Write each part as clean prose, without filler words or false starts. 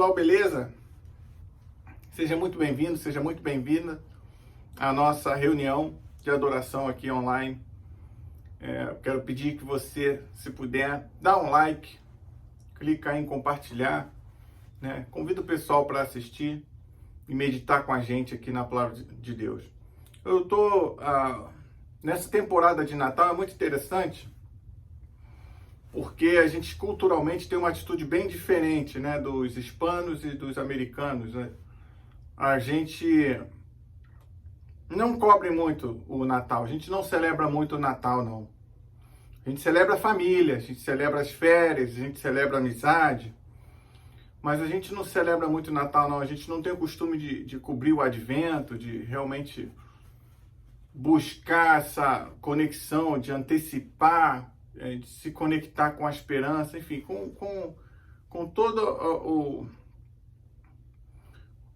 pessoal, beleza? Seja muito bem-vindo, seja muito bem-vinda à nossa reunião de adoração aqui online. Eu quero pedir que você, se puder, dá um like, clica em compartilhar, né? Convida o pessoal para assistir e meditar com a gente aqui na Palavra de Deus. Eu estou nessa temporada de Natal, é muito interessante, porque a gente culturalmente tem uma atitude bem diferente, né, dos hispanos e dos americanos, né? A gente não cobre muito o Natal, a gente não celebra muito o Natal, não. A gente celebra a família, a gente celebra as férias, a gente celebra a amizade, mas a gente não celebra muito o Natal, não. A gente não tem o costume de cobrir o advento, de realmente buscar essa conexão, de antecipar, de se conectar com a esperança, enfim, com toda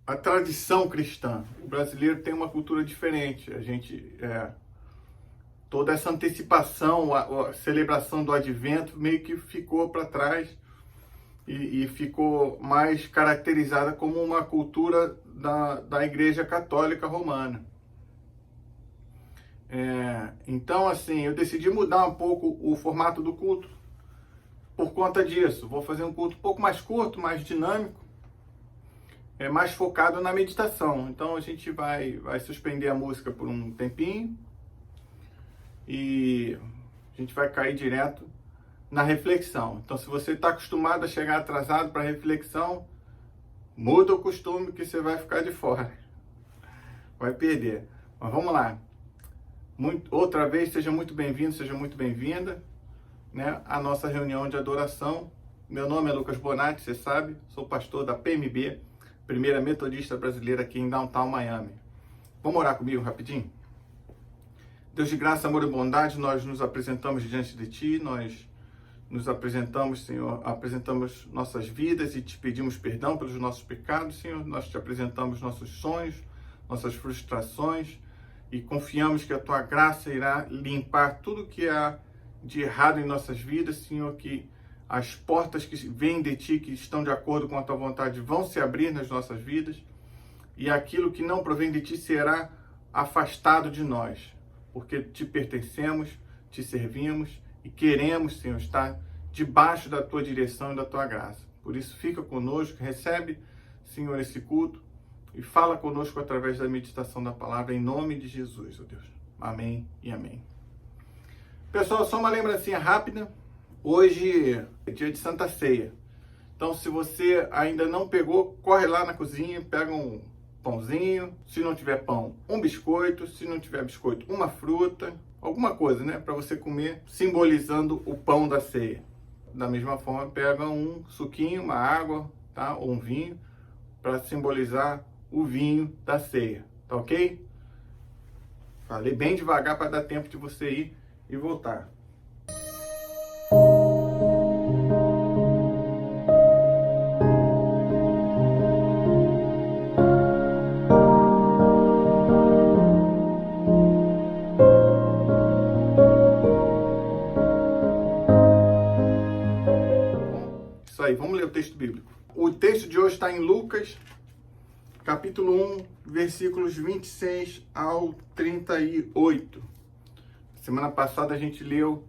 a tradição cristã. O brasileiro tem uma cultura diferente. A gente, toda essa antecipação, a celebração do advento meio que ficou para trás e ficou mais caracterizada como uma cultura da Igreja Católica Romana. Então, assim, eu decidi mudar um pouco o formato do culto por conta disso. Vou fazer um culto um pouco mais curto, mais dinâmico, mais focado na meditação. Então, a gente vai suspender a música por um tempinho e a gente vai cair direto na reflexão. Então, se você está acostumado a chegar atrasado para a reflexão, muda o costume que você vai ficar de fora. Vai perder. Mas vamos lá. Outra vez, seja muito bem-vindo, seja muito bem-vinda, né, à nossa reunião de adoração. Meu nome é Lucas Bonatti, você sabe, sou pastor da PMB, Primeira Metodista Brasileira aqui em Downtown, Miami. Vamos orar comigo rapidinho? Deus de graça, amor e bondade, nós nos apresentamos diante de Ti, nós nos apresentamos, Senhor, apresentamos nossas vidas e Te pedimos perdão pelos nossos pecados, Senhor. Nós Te apresentamos nossos sonhos, nossas frustrações, e confiamos que a Tua graça irá limpar tudo que há de errado em nossas vidas, Senhor, que as portas que vêm de Ti, que estão de acordo com a Tua vontade, vão se abrir nas nossas vidas, e aquilo que não provém de Ti será afastado de nós, porque Te pertencemos, Te servimos e queremos, Senhor, estar debaixo da Tua direção e da Tua graça. Por isso, fica conosco, recebe, Senhor, esse culto, e fala conosco através da meditação da palavra, em nome de Jesus, ó Deus. Amém e amém. Pessoal, só uma lembrancinha rápida. Hoje é dia de Santa Ceia. Então, se você ainda não pegou, corre lá na cozinha, pega um pãozinho. Se não tiver pão, um biscoito. Se não tiver biscoito, uma fruta. Alguma coisa, né? Para você comer, simbolizando o pão da ceia. Da mesma forma, pega um suquinho, uma água, tá? Ou um vinho, para simbolizar o vinho da ceia, tá ok? Falei bem devagar para dar tempo de você ir e voltar. Isso aí, vamos ler o texto bíblico. O texto de hoje está em Lucas, capítulo 1, versículos 26 ao 38. Semana passada a gente leu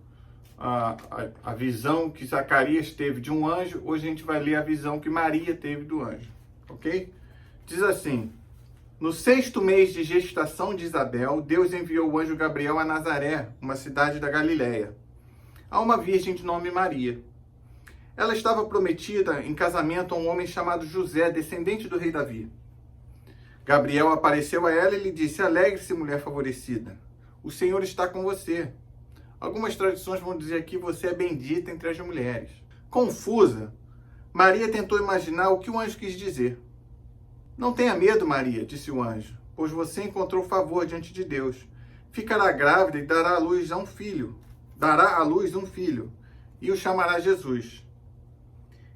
a visão que Zacarias teve de um anjo. Hoje a gente vai ler a visão que Maria teve do anjo, ok? Diz assim: no 6º mês de gestação de Isabel, Deus enviou o anjo Gabriel a Nazaré, uma cidade da Galileia, a uma virgem de nome Maria. Ela estava prometida em casamento a um homem chamado José, descendente do rei Davi. Gabriel apareceu a ela e lhe disse: alegre-se, mulher favorecida, o Senhor está com você. Algumas tradições vão dizer que você é bendita entre as mulheres. Confusa, Maria tentou imaginar o que o anjo quis dizer. Não tenha medo, Maria, disse o anjo, pois você encontrou favor diante de Deus. Ficará grávida e dará à luz um filho, e o chamará Jesus.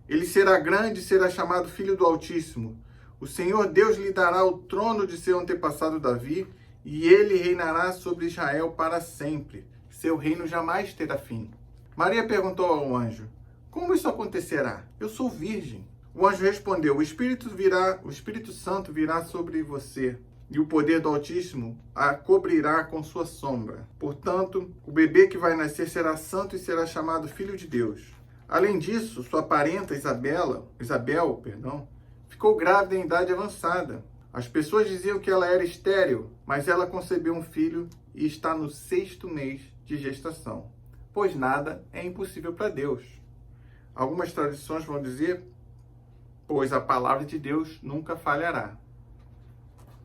Ele será grande e será chamado Filho do Altíssimo. O Senhor Deus lhe dará o trono de seu antepassado Davi, e ele reinará sobre Israel para sempre. Seu reino jamais terá fim. Maria perguntou ao anjo: como isso acontecerá? Eu sou virgem. O anjo respondeu: o Espírito Santo virá sobre você, e o poder do Altíssimo a cobrirá com sua sombra. Portanto, o bebê que vai nascer será santo e será chamado Filho de Deus. Além disso, sua parenta Isabel, ficou grávida em idade avançada. As pessoas diziam que ela era estéril, mas ela concebeu um filho e está no 6º mês de gestação, pois nada é impossível para Deus. Algumas tradições vão dizer, pois a palavra de Deus nunca falhará.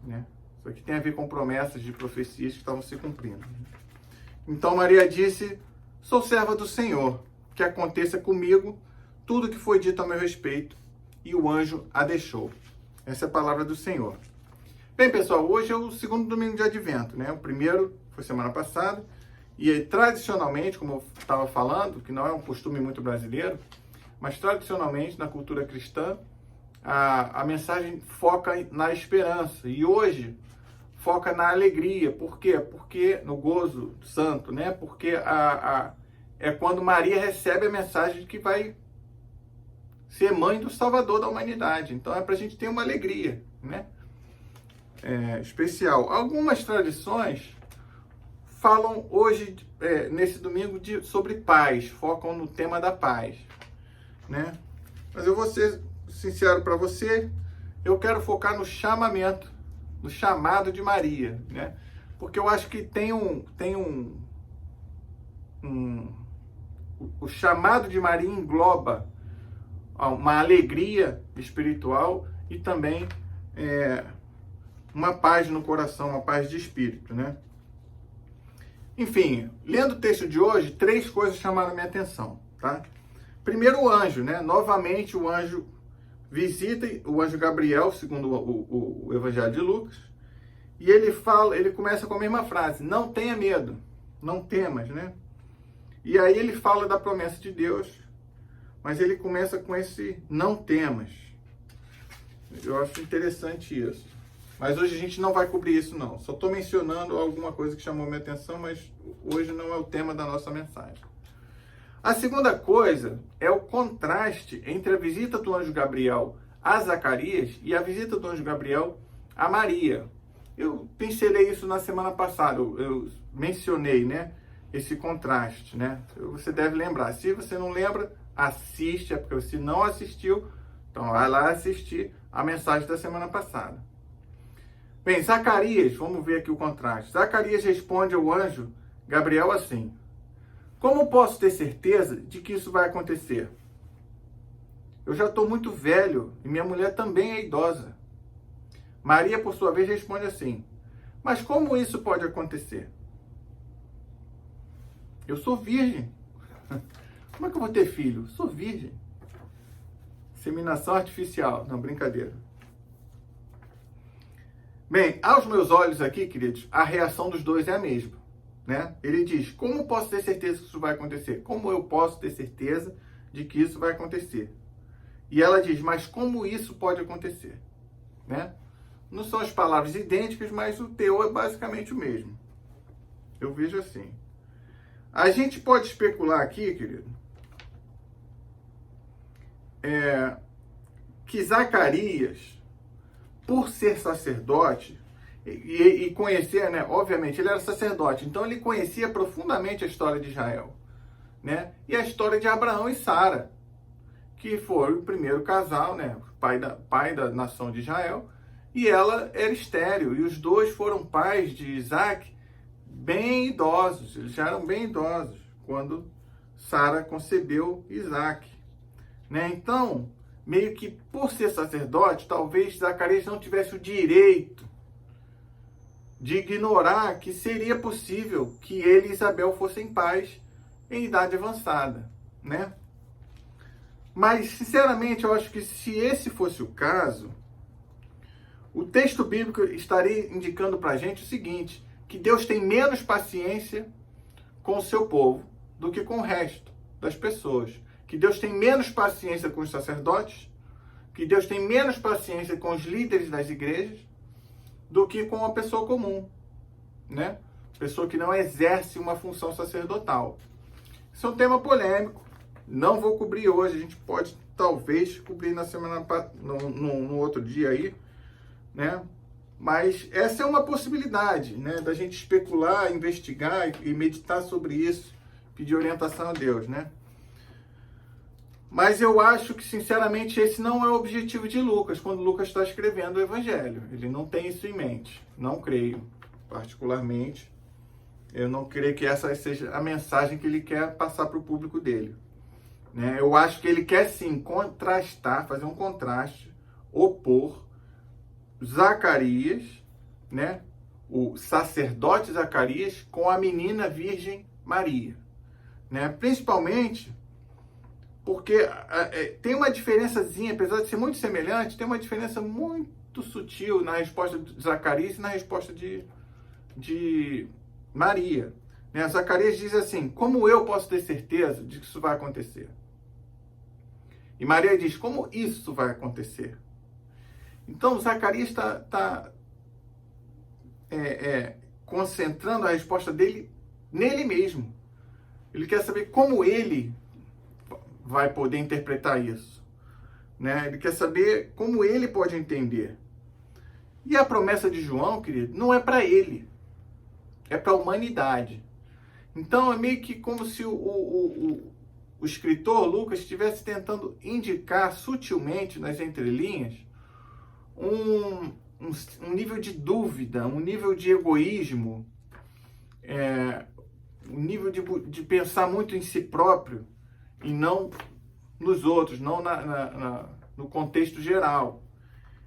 Né? Isso aqui tem a ver com promessas de profecias que estavam se cumprindo. Então Maria disse: sou serva do Senhor, que aconteça comigo tudo que foi dito a meu respeito. E o anjo a deixou. Essa é a palavra do Senhor. Bem, pessoal, hoje é o 2º domingo de Advento, né? O primeiro foi semana passada. E tradicionalmente, como eu estava falando, que não é um costume muito brasileiro, mas tradicionalmente na cultura cristã, a mensagem foca na esperança. E hoje foca na alegria. Por quê? Porque no gozo santo, né? Porque é quando Maria recebe a mensagem de que vai ser mãe do Salvador da humanidade. Então é para a gente ter uma alegria, né? Especial. Algumas tradições falam hoje, nesse domingo, sobre paz, focam no tema da paz, né? Mas eu vou ser sincero para você, eu quero focar no chamamento, no chamado de Maria, né? Porque eu acho que o chamado de Maria engloba uma alegria espiritual e também uma paz no coração, uma paz de espírito, né? Enfim, lendo o texto de hoje, 3 coisas chamaram a minha atenção, tá? Primeiro, o anjo, né? Novamente, o anjo visita o anjo Gabriel, segundo o Evangelho de Lucas, e ele começa com a mesma frase: não tenha medo, não temas, né? E aí ele fala da promessa de Deus, mas ele começa com esse não temas. Eu acho interessante isso. Mas hoje a gente não vai cobrir isso, não. Só estou mencionando alguma coisa que chamou minha atenção, mas hoje não é o tema da nossa mensagem. A segunda coisa é o contraste entre a visita do anjo Gabriel a Zacarias e a visita do anjo Gabriel a Maria. Eu pincelei isso na semana passada, eu mencionei, né, esse contraste, né? Você deve lembrar. Se você não lembra, assiste, porque se não assistiu, então vai lá assistir a mensagem da semana passada. Bem, Zacarias, vamos ver aqui o contraste. Zacarias responde ao anjo Gabriel assim: como posso ter certeza de que isso vai acontecer? Eu já estou muito velho e minha mulher também é idosa. Maria, por sua vez, responde assim: mas como isso pode acontecer? Eu sou virgem. Como é que eu vou ter filho? Sou virgem. Inseminação artificial. Não, brincadeira. Bem, aos meus olhos aqui, queridos, a reação dos dois é a mesma, né? Ele diz: como posso ter certeza que isso vai acontecer? Como eu posso ter certeza de que isso vai acontecer? E ela diz: mas como isso pode acontecer? Né? Não são as palavras idênticas, mas o teor é basicamente o mesmo. Eu vejo assim. A gente pode especular aqui, querido, que Zacarias, por ser sacerdote e conhecer, né? Obviamente, ele era sacerdote, então ele conhecia profundamente a história de Israel, né? E a história de Abraão e Sara, que foi o primeiro casal, né? Pai da nação de Israel, e ela era estéril, e os dois foram pais de Isaac bem idosos, eles já eram bem idosos quando Sara concebeu Isaac, né? Então, meio que por ser sacerdote, talvez Zacarias não tivesse o direito de ignorar que seria possível que ele e Isabel fossem pais em idade avançada, né? Mas, sinceramente, eu acho que se esse fosse o caso, o texto bíblico estaria indicando para a gente o seguinte: que Deus tem menos paciência com o seu povo do que com o resto das pessoas. Que Deus tem menos paciência com os sacerdotes, que Deus tem menos paciência com os líderes das igrejas do que com a pessoa comum, né? Pessoa que não exerce uma função sacerdotal. Isso é um tema polêmico, não vou cobrir hoje, a gente pode talvez cobrir na no outro dia aí, né? Mas essa é uma possibilidade, né? Da gente especular, investigar e meditar sobre isso, pedir orientação a Deus, né? Mas eu acho que, sinceramente, esse não é o objetivo de Lucas, quando Lucas está escrevendo o Evangelho. Ele não tem isso em mente. Não creio, particularmente. Eu não creio que essa seja a mensagem que ele quer passar para o público dele. Né? Eu acho que ele quer, sim, contrastar, fazer um contraste, opor Zacarias, né? O sacerdote Zacarias, com a menina virgem Maria. Né? Principalmente porque tem uma diferençazinha, apesar de ser muito semelhante, tem uma diferença muito sutil na resposta de Zacarias e na resposta de Maria. Né? Zacarias diz assim: como eu posso ter certeza de que isso vai acontecer? E Maria diz: como isso vai acontecer? Então, Zacarias está concentrando a resposta dele nele mesmo. Ele quer saber como ele vai poder interpretar isso. Né? Ele quer saber como ele pode entender. E a promessa de João, querido, não é para ele. É para a humanidade. Então, é meio que como se o escritor Lucas estivesse tentando indicar sutilmente, nas entrelinhas, um nível de dúvida, um nível de egoísmo, um nível de pensar muito em si próprio e não nos outros, não no contexto geral.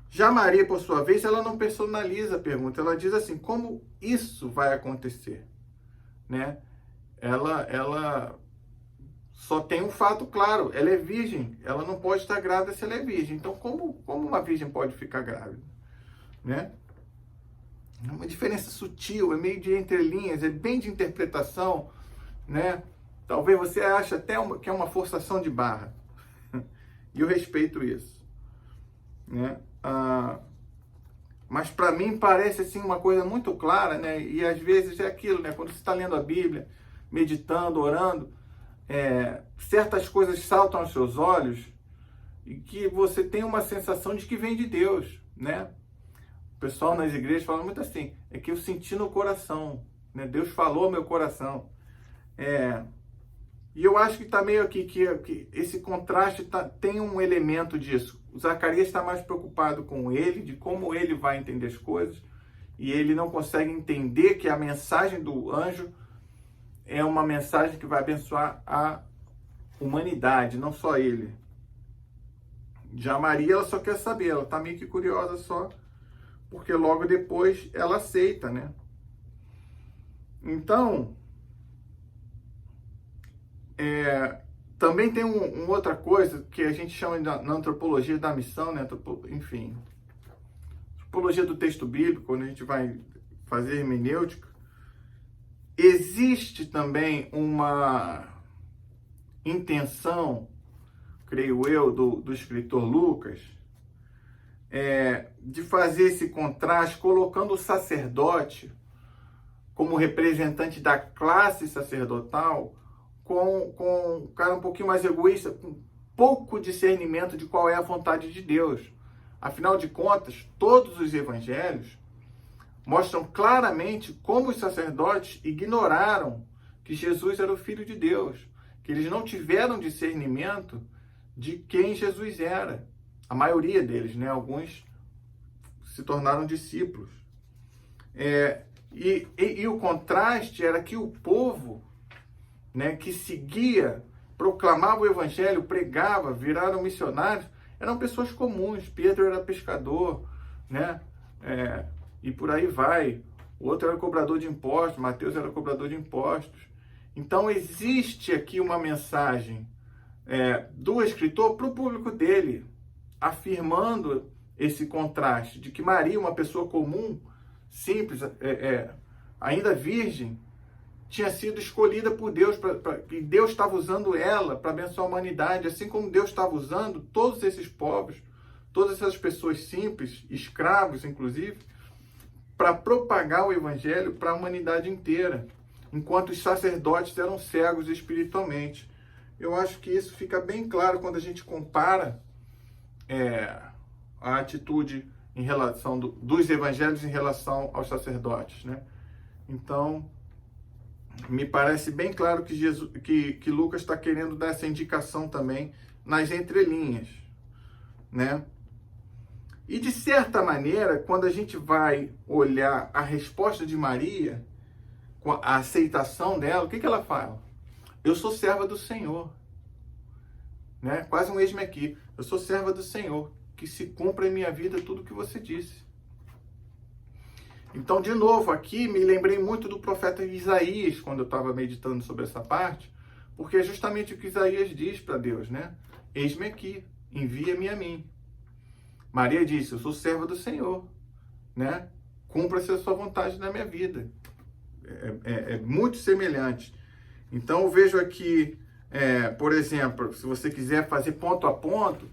Já Maria, por sua vez, ela não personaliza a pergunta, ela diz assim: como isso vai acontecer? Né? Ela só tem um fato claro, ela é virgem, ela não pode estar grávida se ela é virgem. Então, como uma virgem pode ficar grávida? Né? É uma diferença sutil, é meio de entrelinhas, é bem de interpretação, né? Talvez você ache até que é uma forçação de barra. E eu respeito isso. Né? Mas para mim parece assim uma coisa muito clara, né? E às vezes é aquilo, né? Quando você está lendo a Bíblia, meditando, orando, certas coisas saltam aos seus olhos e que você tem uma sensação de que vem de Deus, né? O pessoal nas igrejas fala muito assim: é que eu senti no coração, né? Deus falou ao meu coração. E eu acho que está meio aqui que esse contraste tem um elemento disso. O Zacarias está mais preocupado com ele, de como ele vai entender as coisas, e ele não consegue entender que a mensagem do anjo é uma mensagem que vai abençoar a humanidade, não só ele. Já Maria, ela só quer saber, ela está meio que curiosa só, porque logo depois ela aceita, né? Então, também tem uma outra coisa que a gente chama na antropologia da missão, né? Enfim, antropologia do texto bíblico, quando a gente vai fazer hermenêutica, existe também uma intenção, creio eu, do escritor Lucas, de fazer esse contraste, colocando o sacerdote como representante da classe sacerdotal, com um cara um pouquinho mais egoísta, com pouco discernimento de qual é a vontade de Deus. Afinal de contas, todos os evangelhos mostram claramente como os sacerdotes ignoraram que Jesus era o Filho de Deus, que eles não tiveram discernimento de quem Jesus era. A maioria deles, né? Alguns se tornaram discípulos. E o contraste era que o povo, né, que seguia, proclamava o evangelho, pregava, viraram missionários, eram pessoas comuns. Pedro era pescador, né? E por aí vai. O outro era cobrador de impostos, Mateus era cobrador de impostos. Então existe aqui uma mensagem do escritor para o público dele, afirmando esse contraste de que Maria, uma pessoa comum, simples, ainda virgem, tinha sido escolhida por Deus, e Deus estava usando ela para abençoar a humanidade, assim como Deus estava usando todos esses povos, todas essas pessoas simples, escravos inclusive, para propagar o evangelho para a humanidade inteira, enquanto os sacerdotes eram cegos espiritualmente. eu acho que isso fica bem claro quando a gente compara a atitude em relação dos evangelhos em relação aos sacerdotes, né? Então, me parece bem claro que Lucas está querendo dar essa indicação também nas entrelinhas, né? E de certa maneira, quando a gente vai olhar a resposta de Maria, a aceitação dela, o que ela fala? Eu sou serva do Senhor, né? Quase um eis-me aqui. Eu sou serva do Senhor, que se cumpra em minha vida tudo o que você disse. Então, de novo, aqui me lembrei muito do profeta Isaías, quando eu estava meditando sobre essa parte, porque é justamente o que Isaías diz para Deus, né? Eis-me aqui, envia-me a mim. Maria disse, eu sou serva do Senhor, né? Cumpra-se a sua vontade na minha vida. É muito semelhante. Então, eu vejo aqui, por exemplo, se você quiser fazer ponto a ponto,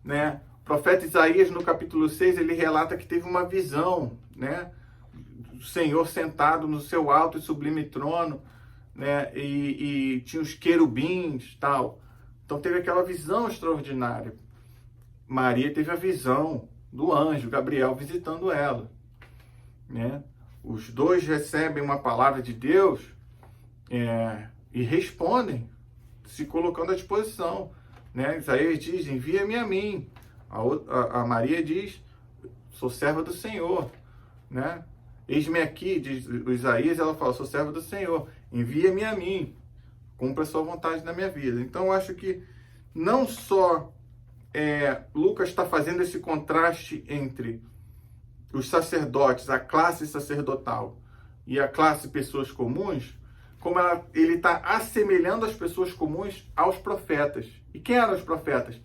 né? O profeta Isaías, no capítulo 6, ele relata que teve uma visão, né? O Senhor sentado no seu alto e sublime trono, né? E tinha os querubins, tal. Então, teve aquela visão extraordinária. Maria teve a visão do anjo Gabriel visitando ela, né? Os dois recebem uma palavra de Deus e respondem, se colocando à disposição, né? Isaías diz, envia-me a mim. A Maria diz, sou serva do Senhor, né? Eis-me aqui, diz o Isaías, ela fala, sou serva do Senhor, envia-me a mim, cumpra a sua vontade na minha vida. Então, eu acho que não só Lucas está fazendo esse contraste entre os sacerdotes, a classe sacerdotal e a classe pessoas comuns, como ele está assemelhando as pessoas comuns aos profetas. E quem eram os profetas?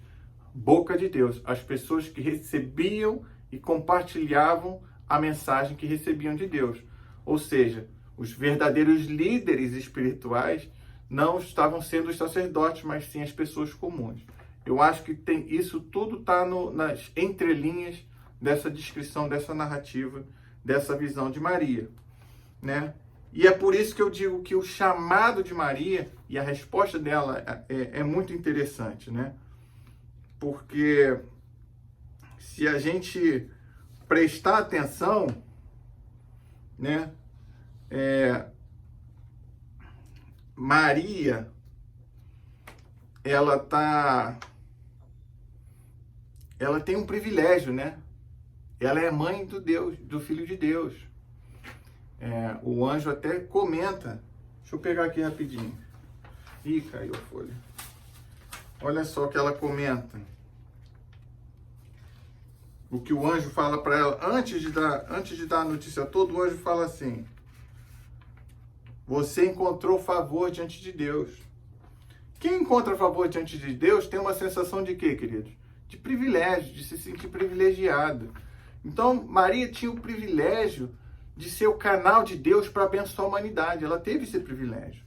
Boca de Deus, as pessoas que recebiam e compartilhavam a mensagem que recebiam de Deus. Ou seja, os verdadeiros líderes espirituais não estavam sendo os sacerdotes, mas sim as pessoas comuns. Eu acho que isso tudo está nas entrelinhas dessa descrição, dessa narrativa, dessa visão de Maria, né? E é por isso que eu digo que o chamado de Maria e a resposta dela é muito interessante, né? Porque se a gente prestar atenção, né? Maria, ela tem um privilégio, né? Ela é mãe do Filho de Deus. O anjo até comenta. Deixa eu pegar aqui rapidinho. Ih, caiu a folha. Olha só o que ela comenta. O que o anjo fala para ela, antes de dar a notícia toda, o anjo fala assim: você encontrou favor diante de Deus. Quem encontra favor diante de Deus tem uma sensação de quê, queridos? De privilégio, de se sentir privilegiado. Então, Maria tinha o privilégio de ser o canal de Deus para abençoar a humanidade. Ela teve esse privilégio.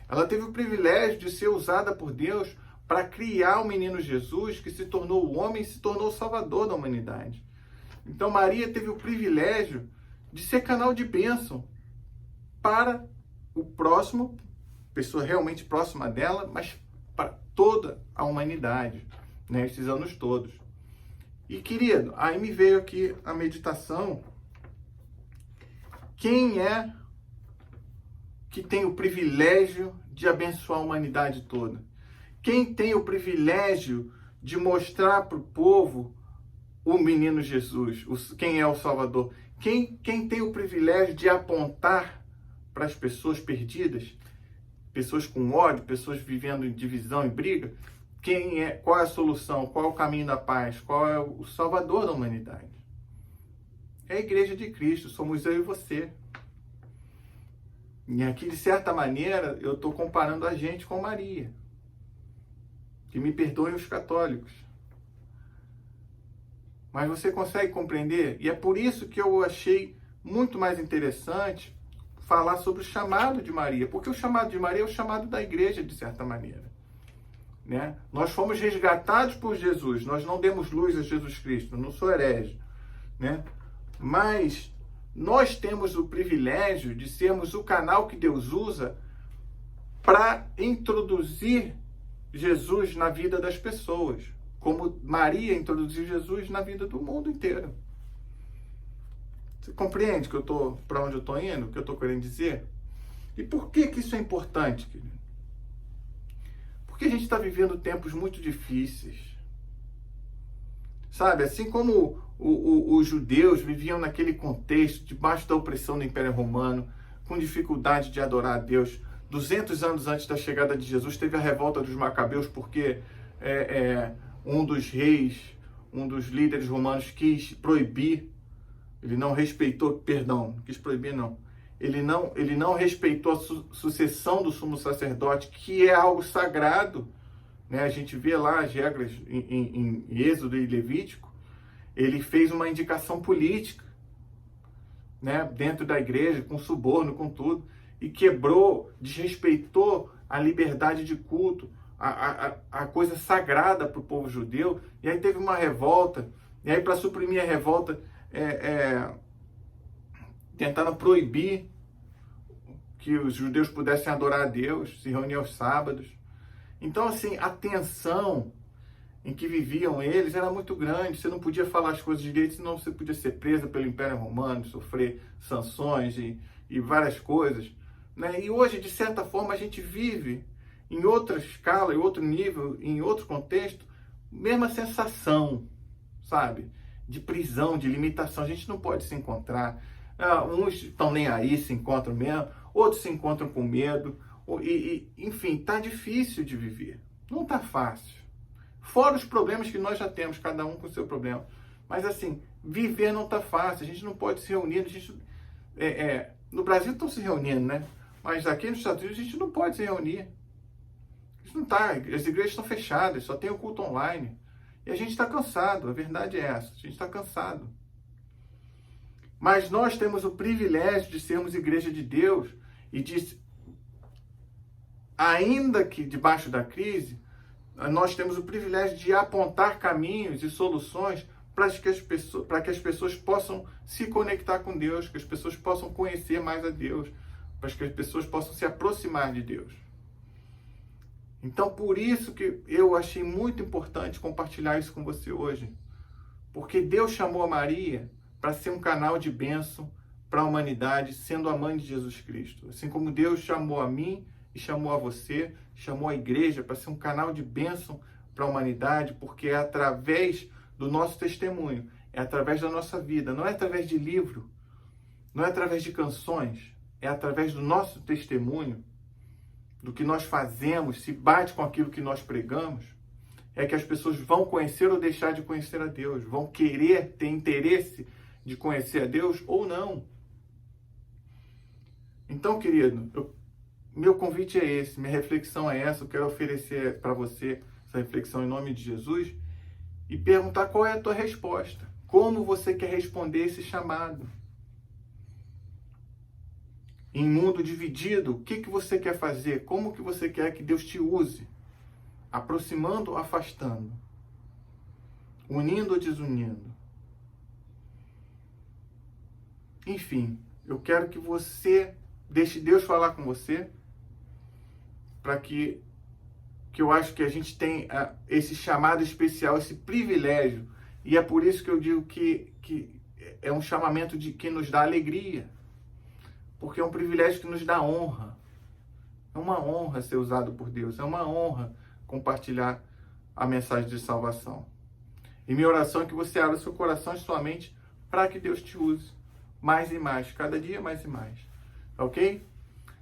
Ela teve o privilégio de ser usada por Deus para criar o menino Jesus, que se tornou o homem e se tornou o salvador da humanidade. Então, Maria teve o privilégio de ser canal de bênção para o próximo, pessoa realmente próxima dela, mas para toda a humanidade, né, esses anos todos. E, querido, aí me veio aqui a meditação. Quem é que tem o privilégio de abençoar a humanidade toda? Quem tem o privilégio de mostrar para o povo o menino Jesus, quem é o Salvador? Quem tem o privilégio de apontar para as pessoas perdidas, pessoas com ódio, pessoas vivendo em divisão e briga? Qual é a solução? Qual é o caminho da paz? Qual é o Salvador da humanidade? É a Igreja de Cristo, somos eu e você. E aqui, de certa maneira, eu estou comparando a gente com Maria. Que me perdoem os católicos. Mas você consegue compreender? E é por isso que eu achei muito mais interessante falar sobre o chamado de Maria. Porque o chamado de Maria é o chamado da igreja, de certa maneira. Né? Nós fomos resgatados por Jesus. Nós não demos luz a Jesus Cristo. Eu não sou herege. Né? Mas nós temos o privilégio de sermos o canal que Deus usa para introduzir Jesus na vida das pessoas, como Maria introduziu Jesus na vida do mundo inteiro. Você compreende que para onde eu estou indo, o que eu estou querendo dizer? E por que isso é importante, querido? Porque a gente está vivendo tempos muito difíceis. Sabe, assim como os judeus viviam naquele contexto, debaixo da opressão do Império Romano, com dificuldade de adorar a Deus. 200 anos antes da chegada de Jesus, teve a revolta dos Macabeus, porque um dos reis, um dos líderes romanos quis proibir, ele não respeitou, perdão, quis proibir não, ele não respeitou a sucessão do sumo sacerdote, que é algo sagrado, né? A gente vê lá as regras em Êxodo e Levítico. Ele fez uma indicação política, né, dentro da igreja, com suborno, com tudo, e quebrou, desrespeitou a liberdade de culto, a coisa sagrada para o povo judeu. E aí teve uma revolta, e aí para suprimir a revolta, tentaram proibir que os judeus pudessem adorar a Deus, se reunir aos sábados. Então, assim, a tensão em que viviam eles era muito grande. Você não podia falar as coisas direito, senão você podia ser presa pelo Império Romano, sofrer sanções e várias coisas, né? E hoje, de certa forma, a gente vive em outra escala, em outro nível, em outro contexto, mesma sensação, sabe? De prisão, de limitação. A gente não pode se encontrar. Uns estão nem aí, se encontram mesmo, outros se encontram com medo. Enfim, tá difícil de viver. Não tá fácil. Fora os problemas que nós já temos, cada um com o seu problema. Mas assim, viver não tá fácil. A gente não pode se reunir. No Brasil estão se reunindo, né? Mas aqui nos Estados Unidos a gente não pode se reunir. A gente não tá. As igrejas estão fechadas, só tem o culto online. E a gente está cansado. A verdade é essa. A gente está cansado. Mas nós temos o privilégio de sermos igreja de Deus e de, ainda que debaixo da crise, nós temos o privilégio de apontar caminhos e soluções para que as pessoas possam se conectar com Deus, que as pessoas possam conhecer mais a Deus, para que as pessoas possam se aproximar de Deus. Então, por isso que eu achei muito importante compartilhar isso com você hoje. Porque Deus chamou a Maria para ser um canal de bênção para a humanidade, sendo a mãe de Jesus Cristo. Assim como Deus chamou a mim e chamou a você, chamou a igreja para ser um canal de bênção para a humanidade, porque é através do nosso testemunho, é através da nossa vida, não é através de livro, não é através de canções, é através do nosso testemunho, do que nós fazemos, se bate com aquilo que nós pregamos, é que as pessoas vão conhecer ou deixar de conhecer a Deus, vão querer ter interesse de conhecer a Deus ou não. Então, querido, meu convite é esse, minha reflexão é essa, eu quero oferecer para você essa reflexão em nome de Jesus e perguntar qual é a tua resposta, como você quer responder esse chamado. Em mundo dividido, o que você quer fazer? Como que você quer que Deus te use? Aproximando ou afastando? Unindo ou desunindo? Enfim, eu quero que você deixe Deus falar com você, para que eu acho que a gente tem esse chamado especial, esse privilégio, e é por isso que eu digo que é um chamamento que nos dá alegria, porque é um privilégio que nos dá honra. É uma honra ser usado por Deus, é uma honra compartilhar a mensagem de salvação. E minha oração é que você abra seu coração e sua mente para que Deus te use mais e mais, cada dia mais e mais. Ok?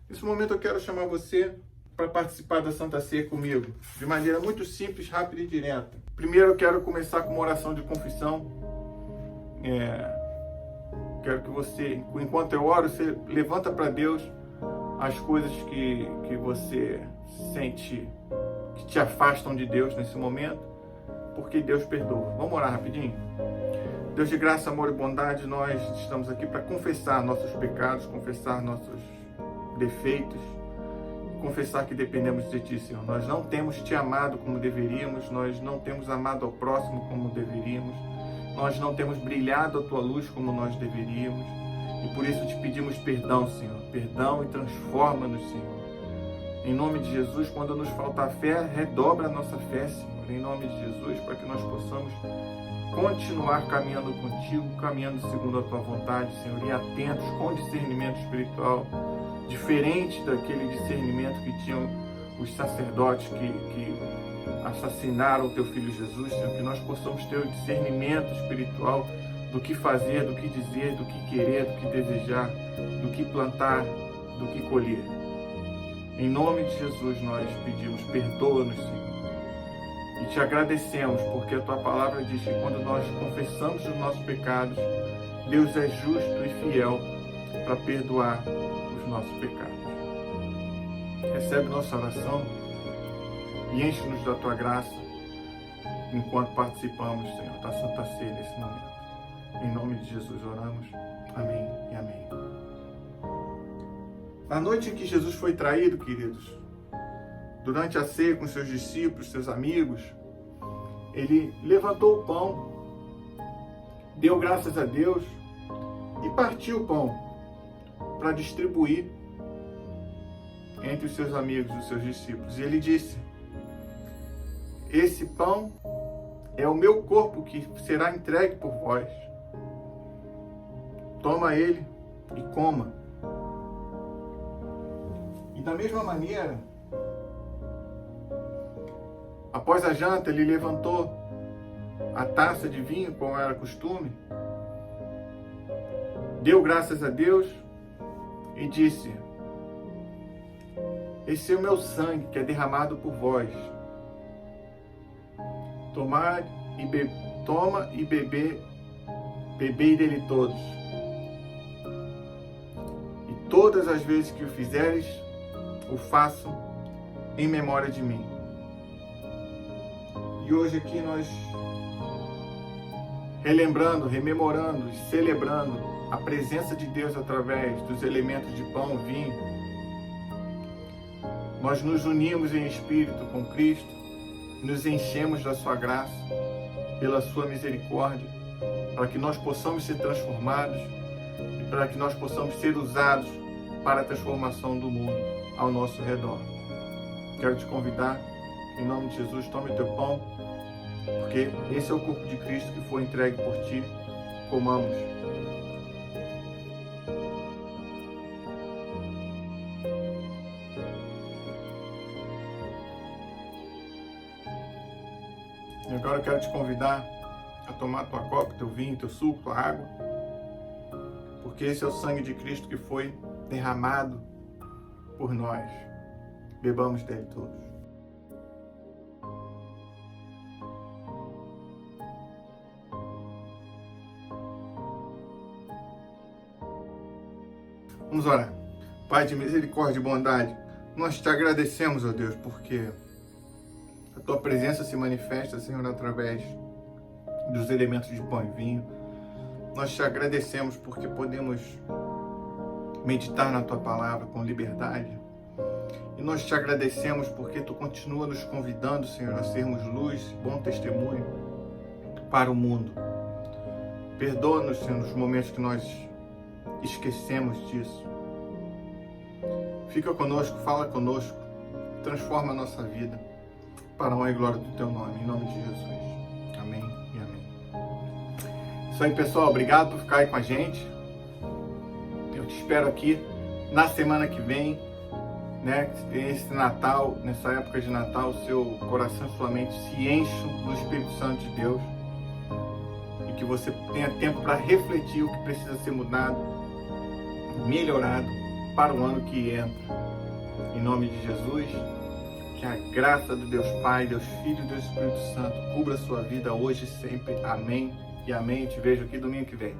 Nesse momento eu quero chamar você para participar da Santa Ceia comigo, de maneira muito simples, rápida e direta. Primeiro eu quero começar com uma oração de confissão. Quero que você, enquanto eu oro, você levanta para Deus as coisas que você sente que te afastam de Deus nesse momento, porque Deus perdoa. Vamos orar rapidinho? Deus de graça, amor e bondade, nós estamos aqui para confessar nossos pecados, confessar nossos defeitos, confessar que dependemos de Ti, Senhor. Nós não temos Te amado como deveríamos, nós não temos amado ao próximo como deveríamos, nós não temos brilhado a Tua luz como nós deveríamos, e por isso Te pedimos perdão, Senhor. Perdão e transforma-nos, Senhor. Em nome de Jesus, quando nos faltar fé, redobra a nossa fé, Senhor. Em nome de Jesus, para que nós possamos continuar caminhando contigo, caminhando segundo a tua vontade, Senhor, e atentos com discernimento espiritual, diferente daquele discernimento que tinham os sacerdotes que assassinaram o teu filho Jesus, Senhor, que nós possamos ter o discernimento espiritual do que fazer, do que dizer, do que querer, do que desejar, do que plantar, do que colher. Em nome de Jesus nós pedimos, perdoa-nos, Senhor. E te agradecemos, porque a tua palavra diz que quando nós confessamos os nossos pecados, Deus é justo e fiel para perdoar os nossos pecados. Recebe nossa oração e enche-nos da tua graça enquanto participamos, Senhor, da Santa Ceia nesse momento. Em nome de Jesus oramos. Amém e amém. Na noite em que Jesus foi traído, queridos, durante a ceia com seus discípulos, seus amigos, ele levantou o pão, deu graças a Deus e partiu o pão para distribuir entre os seus amigos, os seus discípulos. E ele disse: esse pão é o meu corpo que será entregue por vós. Toma ele e coma. E da mesma maneira, após a janta, ele levantou a taça de vinho, como era costume, deu graças a Deus e disse: esse é o meu sangue que é derramado por vós. Toma e bebei dele todos. E todas as vezes que o fizeres, o faço em memória de mim. E hoje aqui nós, relembrando, rememorando e celebrando a presença de Deus através dos elementos de pão, vinho, nós nos unimos em espírito com Cristo, nos enchemos da sua graça, pela sua misericórdia, para que nós possamos ser transformados e para que nós possamos ser usados para a transformação do mundo ao nosso redor. Quero te convidar, em nome de Jesus, tome o teu pão, porque esse é o corpo de Cristo que foi entregue por ti. Comamos. E agora eu quero te convidar a tomar tua copa, teu vinho, teu suco, tua água, porque esse é o sangue de Cristo que foi derramado por nós. Bebamos dele todos. Vamos orar. Pai de misericórdia e bondade, nós te agradecemos, ó Deus, porque a tua presença se manifesta, Senhor, através dos elementos de pão e vinho. Nós te agradecemos porque podemos meditar na tua palavra com liberdade. E nós te agradecemos porque tu continua nos convidando, Senhor, a sermos luz, bom testemunho para o mundo. Perdoa-nos, Senhor, nos momentos que nós esquecemos disso. Fica conosco, fala conosco, transforma a nossa vida para a honra e glória do teu nome, em nome de Jesus. Amém e amém. Isso aí, pessoal, obrigado por ficar aí com a gente. Eu te espero aqui na semana que vem, né? Esse Natal, nessa época de Natal, o seu coração e sua mente se enchem do Espírito Santo de Deus e que você tenha tempo para refletir o que precisa ser mudado, melhorado para o ano que entra. Em nome de Jesus, que a graça do Deus Pai, Deus Filho e Deus Espírito Santo cubra a sua vida hoje e sempre. Amém e amém. Eu te vejo aqui domingo que vem.